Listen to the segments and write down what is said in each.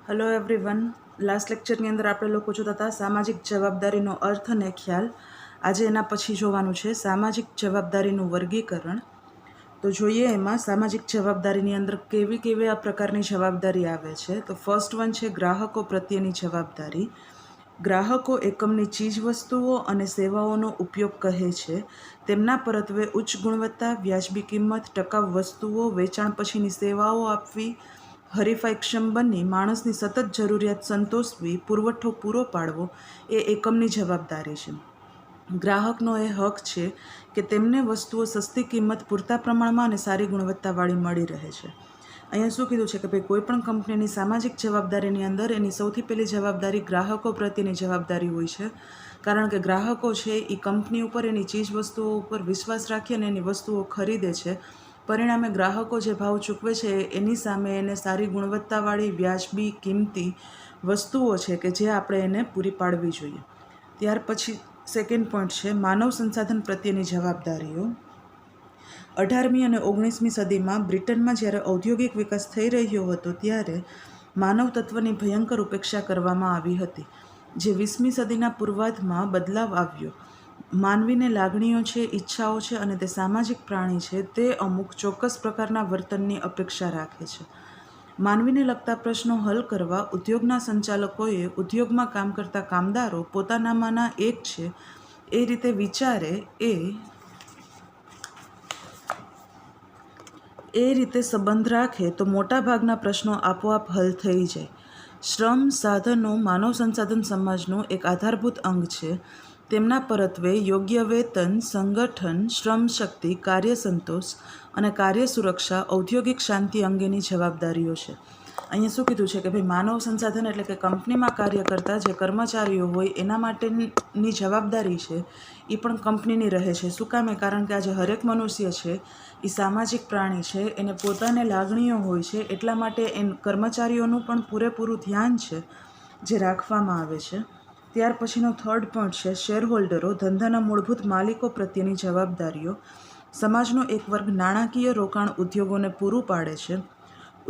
Hello everyone. Last લેક્ચરની અંદર આપણે લોકો જોતા હતા સામાજિક જવાબદારીનો અર્થ અને ખ્યાલ. આજે એના પછી જોવાનું છે સામાજિક જવાબદારીનું વર્ગીકરણ. તો જોઈએ એમાં સામાજિક જવાબદારીની અંદર કેવી કેવી આ પ્રકારની જવાબદારી આવે છે. તો ફર્સ્ટ વન છે ગ્રાહકો પ્રત્યેની જવાબદારી. ગ્રાહકો એકમની ચીજ વસ્તુઓ અને સેવાઓનો ઉપયોગ કહે છે. તેમના પરત્વે ઉચ્ચ ગુણવત્તા, વ્યાજબી કિંમત, ટકાઉ વસ્તુઓ, વેચાણ પછીની સેવાઓ આપવી, હરીફાઈક્ષમ બની માણસની સતત જરૂરિયાત સંતોષવી, પુરવઠો પૂરો પાડવો એ એકમની જવાબદારી છે. ગ્રાહકનો એ હક છે કે તેમને વસ્તુઓ સસ્તી કિંમત, પૂરતા પ્રમાણમાં અને સારી ગુણવત્તાવાળી મળી રહે છે. અહીંયા શું કીધું છે કે ભાઈ કોઈ પણ કંપનીની સામાજિક જવાબદારીની અંદર એની સૌથી પહેલી જવાબદારી ગ્રાહકો પ્રત્યેની જવાબદારી હોય છે. કારણ કે ગ્રાહકો છે એ કંપની ઉપર, એની ચીજ વસ્તુઓ ઉપર વિશ્વાસ રાખી અને એની વસ્તુઓ ખરીદે છે. પરિણામે ગ્રાહકો જે ભાવ ચૂકવે છે એની સામે એને સારી ગુણવત્તાવાળી, વ્યાજબી, કિંમતી વસ્તુઓ છે કે જે આપણે એને પૂરી પાડવી જોઈએ. ત્યાર પછી સેકન્ડ પોઈન્ટ છે માનવ સંસાધન પ્રત્યેની જવાબદારીઓ. 18મી અને 19મી સદીમાં બ્રિટનમાં જ્યારે ઔદ્યોગિક વિકાસ થઈ રહ્યો હતો ત્યારે માનવ તત્વની ભયંકર ઉપેક્ષા કરવામાં આવી હતી. જે 20મી સદીના પૂર્વાર્ધમાં બદલાવ આવ્યો. માનવીને લાગણીઓ છે, ઈચ્છાઓ છે અને તે સામાજિક પ્રાણી છે. તે અમુક ચોક્કસ પ્રકારના વર્તનની અપેક્ષા રાખે છે. માનવીને લગતા પ્રશ્નો હલ કરવા ઉદ્યોગના સંચાલકોએ ઉદ્યોગમાં કામ કરતા કામદારો પોતાનામાંના એક છે એ રીતે વિચારે એ રીતે સંબંધ રાખે તો મોટાભાગના પ્રશ્નો આપોઆપ હલ થઈ જાય. શ્રમ સાધનો માનવ સંસાધન સમાજનું એક આધારભૂત અંગ છે. તેમના પરત્વે યોગ્ય વેતન, સંગઠન, શ્રમ શક્તિ, કાર્ય સંતોષ અને કાર્ય સુરક્ષા, ઔદ્યોગિક શાંતિ અંગેની જવાબદારીઓ છે. અહીંયા શું કીધું છે કે ભાઈ માનવ સંસાધન એટલે કે કંપનીમાં કાર્ય કરતા જે કર્મચારીઓ હોય એના માટેની જવાબદારી છે એ પણ કંપનીની રહે છે. શું કામે? કારણ કે આજે હરેક મનુષ્ય છે એ સામાજિક પ્રાણી છે, એને પોતાને લાગણીઓ હોય છે, એટલા માટે કર્મચારીઓનું પણ પૂરેપૂરું ધ્યાન છે જે રાખવામાં આવે છે. ત્યાર પછીનો થર્ડ પોઈન્ટ છે શેરહોલ્ડરો, ધંધાના મૂળભૂત માલિકો પ્રત્યેની જવાબદારીઓ. સમાજનો એક વર્ગ નાણાકીય રોકાણ ઉદ્યોગોને પૂરું પાડે છે.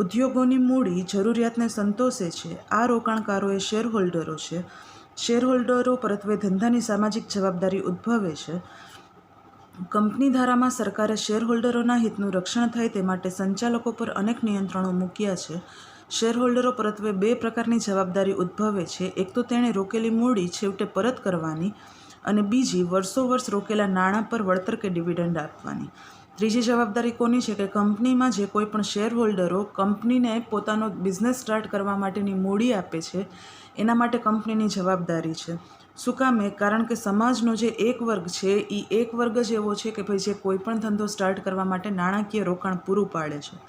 ઉદ્યોગોની મૂડી જરૂરિયાતને સંતોષે છે. આ રોકાણકારો એ શેરહોલ્ડરો છે. શેરહોલ્ડરો પરત્વે ધંધાની સામાજિક જવાબદારી ઉદ્ભવે છે. કંપની ધારામાં સરકારે શેરહોલ્ડરોના હિતનું રક્ષણ થાય તે માટે સંચાલકો પર અનેક નિયંત્રણો મૂક્યા છે. શેરહોલ્ડરો પરત્વે બે પ્રકારની જવાબદારી ઉદ્ભવે છે. એક તો તેણે રોકેલી મૂડી છેવટે પરત કરવાની અને બીજી વર્ષો વર્ષ રોકેલા નાણાં પર વળતર કે ડિવિડન્ડ આપવાની. ત્રીજી જવાબદારી કોની છે કે કંપનીમાં જે કોઈ પણ શેરહોલ્ડરો કંપનીને પોતાનો બિઝનેસ સ્ટાર્ટ કરવા માટેની મૂડી આપે છે એના માટે કંપનીની જવાબદારી છે. શું કામે? કારણ કે સમાજનો જે એક વર્ગ છે એ એક વર્ગ જ એવો છે કે ભાઈ જે કોઈ પણ ધંધો સ્ટાર્ટ કરવા માટે નાણાકીય રોકાણ પૂરું પાડે છે.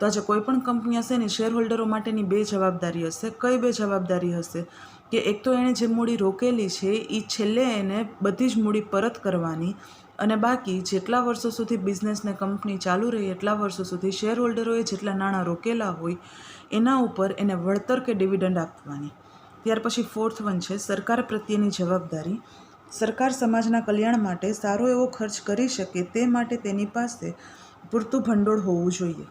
તો આજે કોઈ પણ કંપની હશે ને શેરહોલ્ડરો માટેની બે જવાબદારી હશે. કઈ બે જવાબદારી હશે? કે એક તો એણે જે મૂડી રોકેલી છે એ છેલ્લે એને બધી જ મૂડી પરત કરવાની અને બાકી જેટલા વર્ષો સુધી બિઝનેસને કંપની ચાલુ રહી એટલા વર્ષો સુધી શેરહોલ્ડરોએ જેટલા નાણાં રોકેલા હોય એના ઉપર એને વળતર કે ડિવિડન્ડ આપવાની. ત્યાર પછી ફોર્થ વન છે સરકાર પ્રત્યેની જવાબદારી. સરકાર સમાજના કલ્યાણ માટે સારો એવો ખર્ચ કરી શકે તે માટે તેની પાસે પૂરતું ભંડોળ હોવું જોઈએ.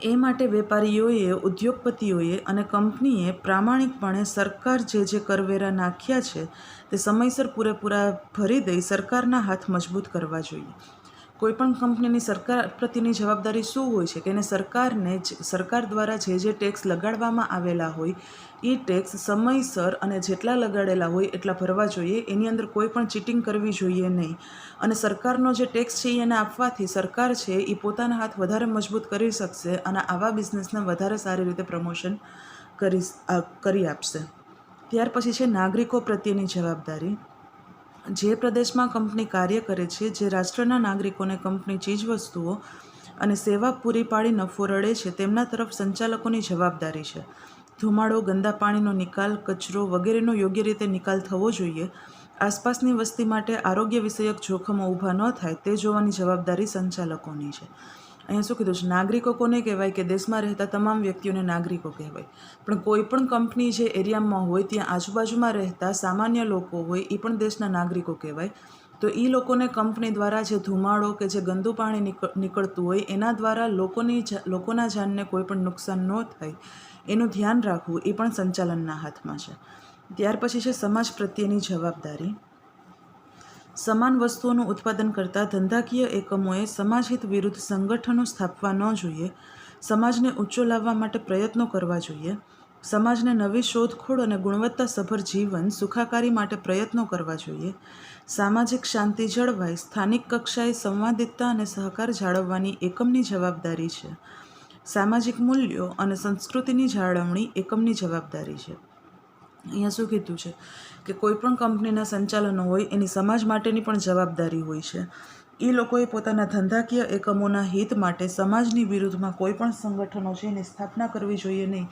એ માટે વેપારીઓએ, ઉદ્યોગપતિઓએ અને કંપનીએ પ્રામાણિકપણે સરકાર જે કરવેરા નાખ્યા છે તે સમયસર પૂરેપૂરા ભરી દઈ સરકારના હાથ મજબૂત કરવા જોઈએ. કોઈપણ કંપનીની સરકાર પ્રત્યેની જવાબદારી શું હોય છે કે એને સરકાર દ્વારા જે ટેક્સ લગાડવામાં આવેલા હોય એ ટેક્સ સમયસર અને જેટલા લગાડેલા હોય એટલા ભરવા જોઈએ. એની અંદર કોઈ પણ ચીટિંગ કરવી જોઈએ નહીં. અને સરકારનો જે ટેક્સ છે એને આપવાથી સરકાર છે એ પોતાના હાથ વધારે મજબૂત કરી શકશે અને આવા બિઝનેસને વધારે સારી રીતે પ્રમોશન કરી આપશે. ત્યાર પછી છે નાગરિકો પ્રત્યેની જવાબદારી. જે પ્રદેશમાં કંપની કાર્ય કરે છે, જે રાષ્ટ્રના નાગરિકોને કંપની ચીજવસ્તુઓ અને સેવા પૂરી પાડી નફો રળે છે તેમના તરફ સંચાલકોની જવાબદારી છે. ધુમાડો, ગંદા પાણીનો નિકાલ, કચરો વગેરેનો યોગ્ય રીતે નિકાલ થવો જોઈએ. આસપાસની વસ્તી માટે આરોગ્ય વિષયક જોખમો ઊભા ન થાય તે જોવાની જવાબદારી સંચાલકોની છે. અહીંયા શું કીધું છે? નાગરિકો કોને કહેવાય કે દેશમાં રહેતા તમામ વ્યક્તિઓને નાગરિકો કહેવાય. પણ કોઈ પણ કંપની જે એરિયામાં હોય ત્યાં આજુબાજુમાં રહેતા સામાન્ય લોકો હોય એ પણ દેશના નાગરિકો કહેવાય. તો એ લોકોને કંપની દ્વારા જે ધુમાડો કે જે ગંદુ પાણી નીકળતું હોય એના દ્વારા લોકોના જાનને કોઈ પણ નુકસાન ન થાય એનું ધ્યાન રાખવું એ પણ સંચાલનના હાથમાં છે. ત્યાર પછી છે સમાજ પ્રત્યેની જવાબદારી. સમાન વસ્તુઓનું ઉત્પાદન કરતા ધંધાકીય એકમોએ સમાજહિત વિરુદ્ધ સંગઠનો સ્થાપવા ન જોઈએ. સમાજને ઊંચો લાવવા માટે પ્રયત્નો કરવા જોઈએ. સમાજને નવી શોધખોળ અને ગુણવત્તાસભર જીવન સુખાકારી માટે પ્રયત્નો કરવા જોઈએ. સામાજિક શાંતિ જળવાય, સ્થાનિક કક્ષાએ સંવાદિતતા અને સહકાર જાળવવાની એકમની જવાબદારી છે. સામાજિક મૂલ્યો અને સંસ્કૃતિની જાળવણી એકમની જવાબદારી છે. અહીંયા શું કીધું છે કે કોઈ પણ કંપનીના સંચાલનો હોય એની સમાજ માટેની પણ જવાબદારી હોય છે. એ લોકોએ પોતાના ધંધાકીય એકમોના હિત માટે સમાજની વિરુદ્ધમાં કોઈ પણ સંગઠનો છે એની સ્થાપના કરવી જોઈએ નહીં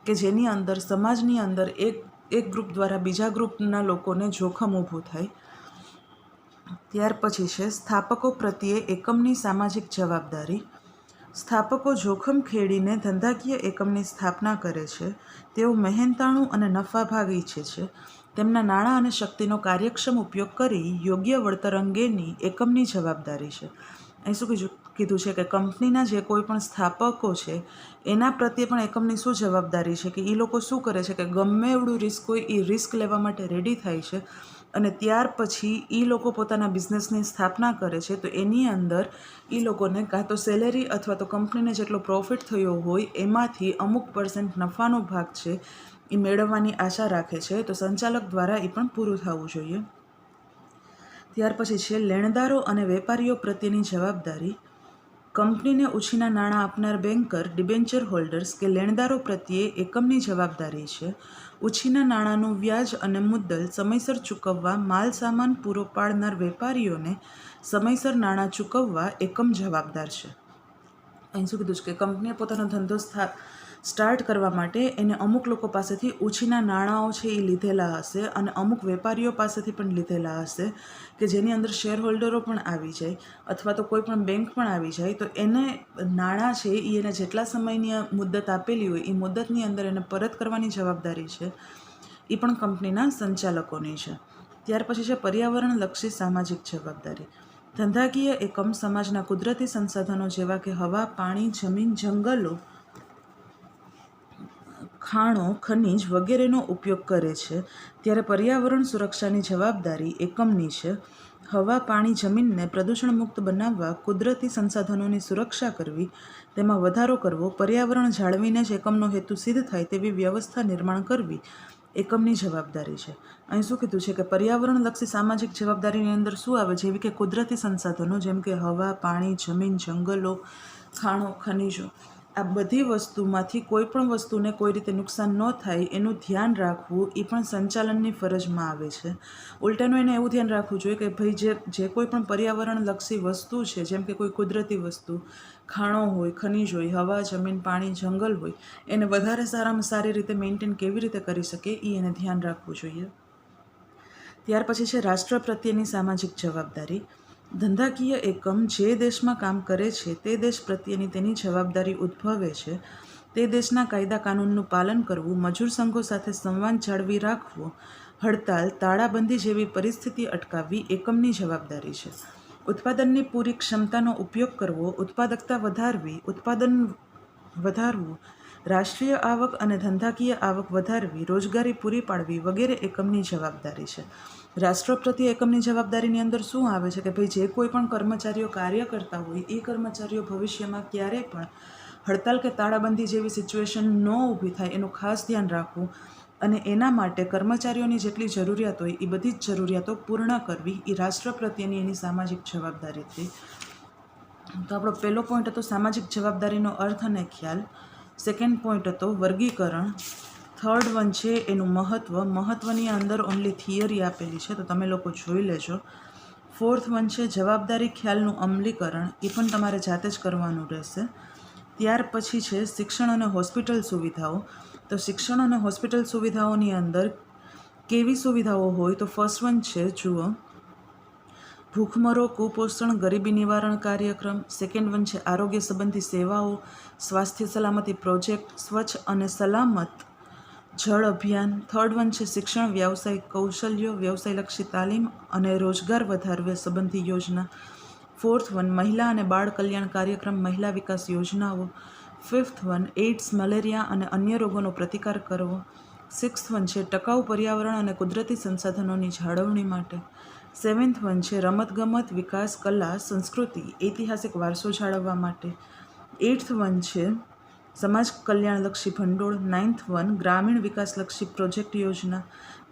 કે જેની અંદર સમાજની અંદર એક ગ્રુપ દ્વારા બીજા ગ્રુપના લોકોને જોખમ ઊભું થાય. ત્યાર પછી છે સ્થાપકો પ્રત્યે એકમની સામાજિક જવાબદારી. સ્થાપકો જોખમ ખેડીને ધંધાકીય એકમની સ્થાપના કરે છે. તેઓ મહેનતાણું અને નફાભાગ ઈચ્છે છે. તેમના નાણાં અને શક્તિનો કાર્યક્ષમ ઉપયોગ કરી યોગ્ય વળતર અંગેની એકમની જવાબદારી છે. અહીં શું કીધું છે કે કંપનીના જે કોઈ પણ સ્થાપકો છે એના પ્રત્યે પણ એકમની શું જવાબદારી છે કે એ લોકો શું કરે છે કે ગમે એવડું રિસ્ક હોય એ રિસ્ક લેવા માટે રેડી થાય છે અને ત્યાર પછી એ લોકો પોતાના બિઝનેસની સ્થાપના કરે છે. તો એની અંદર એ લોકોને કાં તો સેલેરી અથવા તો કંપનીને જેટલો પ્રોફિટ થયો હોય એમાંથી અમુક % નફાનો ભાગ છે એ મેળવવાની આશા રાખે છે. તો સંચાલક દ્વારા એ પણ પૂરું થવું જોઈએ. ત્યાર પછી છે લેણદારો અને વેપારીઓ પ્રત્યેની જવાબદારી. કંપનીને ઉછીના નાણાં આપનાર બેન્કર, ડિબેન્ચર હોલ્ડર્સ કે લેણદારો પ્રત્યે એકમની જવાબદારી છે. ઉછીના નાણાંનું વ્યાજ અને મુદ્દલ સમયસર ચૂકવવા, માલ સામાન પૂરો પાડનાર વેપારીઓને સમયસર નાણાં ચૂકવવા એકમ જવાબદાર છે. અહીં શું કીધું છે કે કંપનીએ પોતાનો ધંધો સ્ટાર્ટ કરવા માટે એને અમુક લોકો પાસેથી ઉછીના નાણાંઓ છે એ લીધેલા હશે અને અમુક વેપારીઓ પાસેથી પણ લીધેલા હશે કે જેની અંદર શેર હોલ્ડરો પણ આવી જાય અથવા તો કોઈ પણ બેંક પણ આવી જાય. તો એને નાણાં છે એ એને જેટલા સમયની મુદ્દત આપેલી હોય એ મુદ્દતની અંદર એને પરત કરવાની જવાબદારી છે એ પણ કંપનીના સંચાલકોની છે. ત્યાર પછી છે પર્યાવરણલક્ષી સામાજિક જવાબદારી. ધંધાકીય એકમ સમાજના કુદરતી સંસાધનો જેવા કે હવા, પાણી, જમીન, જંગલો, ખાણો, ખનિજ વગેરેનો ઉપયોગ કરે છે. ત્યારે પર્યાવરણ સુરક્ષાની જવાબદારી એકમની છે. હવા, પાણી, જમીનને પ્રદૂષણ મુક્ત બનાવવા, કુદરતી સંસાધનોની સુરક્ષા કરવી, તેમાં વધારો કરવો, પર્યાવરણ જાળવીને જ એકમનો હેતુ સિદ્ધ થાય તેવી વ્યવસ્થા નિર્માણ કરવી એકમની જવાબદારી છે. અહીં શું કીધું છે કે પર્યાવરણલક્ષી સામાજિક જવાબદારીની અંદર શું આવે, જેવી કે કુદરતી સંસાધનો જેમ કે હવા, પાણી, જમીન, જંગલો, ખાણો, ખનિજો, આ બધી વસ્તુમાંથી કોઈ પણ વસ્તુને કોઈ રીતે નુકસાન ન થાય એનું ધ્યાન રાખવું એ પણ સંચાલનની ફરજમાં આવે છે. ઉલટાનું એને એવું ધ્યાન રાખવું જોઈએ કે ભાઈ જે કોઈ પણ પર્યાવરણલક્ષી વસ્તુ છે જેમ કે કોઈ કુદરતી વસ્તુ, ખાણો હોય, ખનિજ હોય, હવા, જમીન, પાણી, જંગલ હોય, એને વધારે સારામાં સારી રીતે મેન્ટેન કેવી રીતે કરી શકે એ એને ધ્યાન રાખવું જોઈએ. ત્યાર પછી છે રાષ્ટ્ર પ્રત્યેની સામાજિક જવાબદારી. ધંધાકીય એકમ જે દેશમાં કામ કરે છે તે દેશ પ્રત્યેની તેની જવાબદારી ઉદ્ભવે છે. તે દેશના કાયદા કાનૂનનું પાલન કરવું, મજૂર સંઘો સાથે સંવાદ જાળવી રાખવો, હડતાલ, તાળાબંધી જેવી પરિસ્થિતિ અટકાવવી એકમની જવાબદારી છે. ઉત્પાદનની પૂરી ક્ષમતાનો ઉપયોગ કરવો, ઉત્પાદકતા વધારવી, ઉત્પાદન વધારવું, રાષ્ટ્રીય આવક અને ધંધાકીય આવક વધારવી, રોજગારી પૂરી પાડવી વગેરે એકમની જવાબદારી છે. રાષ્ટ્ર પ્રત્યે એકમની જવાબદારીની અંદર શું આવે છે કે ભાઈ જે કોઈ પણ કર્મચારીઓ કાર્ય કરતા હોય એ કર્મચારીઓ ભવિષ્યમાં ક્યારેય પણ હડતાલ કે તાળાબંધી જેવી સિચ્યુએશન ન ઊભી થાય એનું ખાસ ધ્યાન રાખવું અને એના માટે કર્મચારીઓની જેટલી જરૂરિયાત હોય એ બધી જ જરૂરિયાતો પૂર્ણ કરવી એ રાષ્ટ્ર પ્રત્યેની એની સામાજિક જવાબદારી થઈ. તો આપણો પહેલો પોઈન્ટ હતો સામાજિક જવાબદારીનો અર્થ અને ખ્યાલ. સેકન્ડ પોઈન્ટ હતો વર્ગીકરણ. થર્ડ વન છે એનું મહત્ત્વની અંદર ઓનલી થિયરી આપેલી છે તો તમે લોકો જોઈ લેજો. ફોર્થ વન છે જવાબદારી ખ્યાલનું અમલીકરણ, એ પણ તમારે જાતે જ કરવાનું રહેશે. ત્યાર પછી છે શિક્ષણ અને હોસ્પિટલ સુવિધાઓ. તો શિક્ષણ અને હોસ્પિટલ સુવિધાઓની અંદર કેવી સુવિધાઓ હોય તો ફર્સ્ટ વન છે જુઓ ભૂખમરો, કુપોષણ, ગરીબી નિવારણ કાર્યક્રમ. સેકન્ડ વન છે આરોગ્ય સંબંધી સેવાઓ, સ્વાસ્થ્ય સલામતી પ્રોજેક્ટ, સ્વચ્છ અને સલામત જળ અભિયાન. થર્ડ વન છે શિક્ષણ, વ્યાવસાયિક કૌશલ્યો, વ્યવસાયલક્ષી તાલીમ અને રોજગાર વધારવા સંબંધી યોજના. ફોર્થ વન મહિલા અને બાળ કલ્યાણ કાર્યક્રમ, મહિલા વિકાસ યોજનાઓ. 5th વન એઇડ્સ, મલેરિયા અને અન્ય રોગોનો પ્રતિકાર કરવો. 6th વન છે ટકાઉ પર્યાવરણ અને કુદરતી સંસાધનોની જાળવણી માટે. 7th વન છે રમતગમત, વિકાસ, કલા, સંસ્કૃતિ, ઐતિહાસિક વારસો જાળવવા માટે. 8th વન છે સમાજ કલ્યાણલક્ષી ભંડોળ. 9th વન ગ્રામીણ વિકાસલક્ષી પ્રોજેક્ટ યોજના.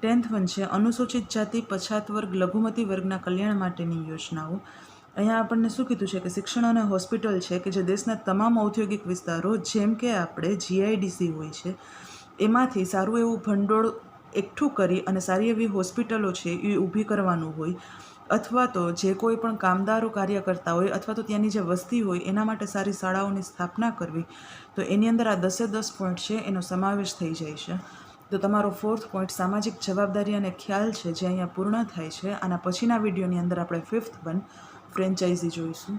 10th વન છે અનુસૂચિત જાતિ, પછાત વર્ગ, લઘુમતી વર્ગના કલ્યાણ માટેની યોજનાઓ. અહીંયા આપણને શું કીધું છે કે શિક્ષણ અને હોસ્પિટલ છે કે જે દેશના તમામ ઔદ્યોગિક વિસ્તારો જેમ કે આપણે GIDC હોય છે એમાંથી સારું એવું ભંડોળ એકઠું કરી અને સારી એવી હોસ્પિટલો છે એ ઊભી કરવાનું હોય, અથવા તો જે કોઈ પણ કામદારો કાર્ય કરતા હોય અથવા તો ત્યાંની જે વસ્તી હોય એના માટે સારી શાળાઓની સ્થાપના કરવી. તો એની અંદર આ 10 પોઈન્ટ છે એનો સમાવેશ થઈ જાય છે. તો તમારો 4th પોઈન્ટ સામાજિક જવાબદારી અને ખ્યાલ છે જે અહીંયા પૂર્ણ થાય છે. આના પછીના વિડીયોની અંદર આપણે 5th વન ફ્રેન્ચાઇઝી જોઈશું.